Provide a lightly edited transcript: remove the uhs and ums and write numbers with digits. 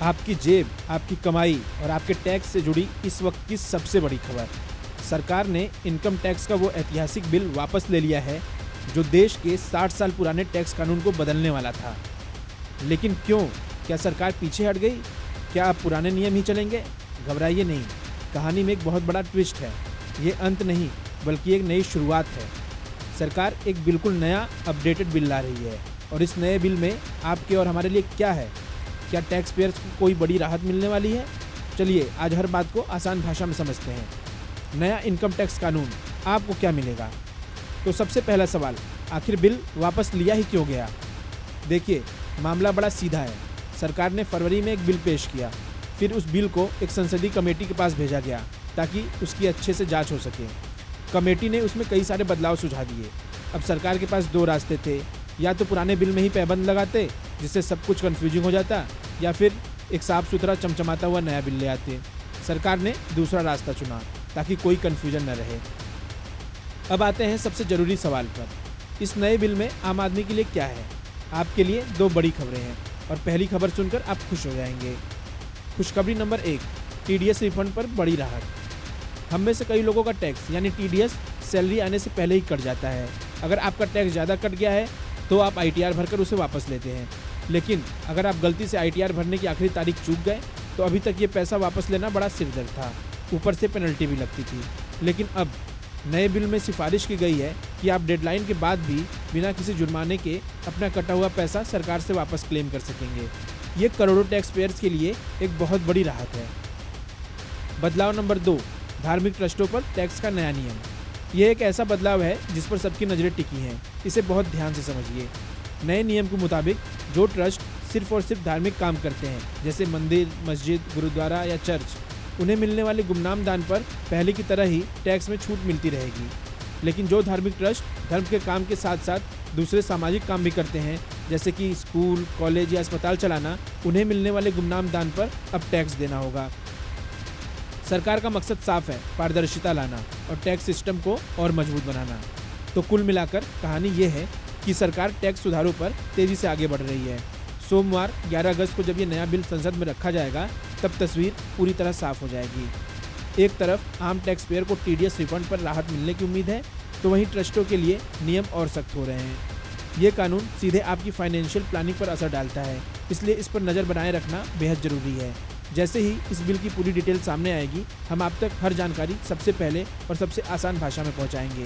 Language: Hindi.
आपकी जेब, आपकी कमाई और आपके टैक्स से जुड़ी इस वक्त की सबसे बड़ी खबर। सरकार ने इनकम टैक्स का वो ऐतिहासिक बिल वापस ले लिया है जो देश के 60 साल पुराने टैक्स कानून को बदलने वाला था। लेकिन क्यों? क्या सरकार पीछे हट गई? क्या अब पुराने नियम ही चलेंगे? घबराइए नहीं, कहानी में एक बहुत बड़ा ट्विस्ट है। ये अंत नहीं बल्कि एक नई शुरुआत है। सरकार एक बिल्कुल नया अपडेटेड बिल ला रही है और इस नए बिल में आपके और हमारे लिए क्या है? क्या टैक्स पेयर्स को कोई बड़ी राहत मिलने वाली है? चलिए आज हर बात को आसान भाषा में समझते हैं। नया इनकम टैक्स कानून, आपको क्या मिलेगा? तो सबसे पहला सवाल, आखिर बिल वापस लिया ही क्यों गया? देखिए, मामला बड़ा सीधा है। सरकार ने फरवरी में एक बिल पेश किया, फिर उस बिल को एक संसदीय कमेटी के पास भेजा गया ताकि उसकी अच्छे से जांच हो सके। कमेटी ने उसमें कई सारे बदलाव सुझा दिए। अब सरकार के पास दो रास्ते थे, या तो पुराने बिल में ही पैबंद लगाते जिससे सब कुछ कन्फ्यूजिंग हो जाता, या फिर एक साफ सुथरा चमचमाता हुआ नया बिल ले आते। सरकार ने दूसरा रास्ता चुना ताकि कोई कन्फ्यूजन न रहे। अब आते हैं सबसे ज़रूरी सवाल पर, इस नए बिल में आम आदमी के लिए क्या है? आपके लिए दो बड़ी खबरें हैं और पहली खबर सुनकर आप खुश हो जाएंगे। खुशखबरी नंबर 1, टीडीएस रिफंड पर बड़ी राहत। हम में से कई लोगों का टैक्स यानी टीडीएस सैलरी आने से पहले ही कट जाता है। अगर आपका टैक्स ज़्यादा कट गया है तो आप आईटीआर भरकर उसे वापस लेते हैं। लेकिन अगर आप गलती से आईटीआर भरने की आखिरी तारीख चूक गए तो अभी तक ये पैसा वापस लेना बड़ा सिरदर्द था, ऊपर से पेनल्टी भी लगती थी। लेकिन अब नए बिल में सिफारिश की गई है कि आप डेडलाइन के बाद भी बिना किसी जुर्माने के अपना कटा हुआ पैसा सरकार से वापस क्लेम कर सकेंगे। ये करोड़ों टैक्स पेयर्स के लिए एक बहुत बड़ी राहत है। बदलाव नंबर 2, धार्मिक ट्रस्टों पर टैक्स का नया नियम। यह एक ऐसा बदलाव है जिस पर सबकी नज़रें टिकी हैं, इसे बहुत ध्यान से समझिए। नए नियम के मुताबिक जो ट्रस्ट सिर्फ और सिर्फ धार्मिक काम करते हैं, जैसे मंदिर, मस्जिद, गुरुद्वारा या चर्च, उन्हें मिलने वाले गुमनाम दान पर पहले की तरह ही टैक्स में छूट मिलती रहेगी। लेकिन जो धार्मिक ट्रस्ट धर्म के काम के साथ साथ दूसरे सामाजिक काम भी करते हैं, जैसे कि स्कूल, कॉलेज या अस्पताल चलाना, उन्हें मिलने वाले गुमनाम दान पर अब टैक्स देना होगा। सरकार का मकसद साफ है, पारदर्शिता लाना और टैक्स सिस्टम को और मजबूत बनाना। तो कुल मिलाकर कहानी ये है कि सरकार टैक्स सुधारों पर तेज़ी से आगे बढ़ रही है। सोमवार 11 अगस्त को जब ये नया बिल संसद में रखा जाएगा तब तस्वीर पूरी तरह साफ हो जाएगी। एक तरफ आम टैक्स पेयर को टीडीएस रिफंड पर राहत मिलने की उम्मीद है, तो वहीं ट्रस्टों के लिए नियम और सख्त हो रहे हैं। ये कानून सीधे आपकी फाइनेंशियल प्लानिंग पर असर डालता है, इसलिए इस पर नज़र बनाए रखना बेहद ज़रूरी है। जैसे ही इस बिल की पूरी डिटेल सामने आएगी, हम आप तक हर जानकारी सबसे पहले और सबसे आसान भाषा में पहुंचाएंगे।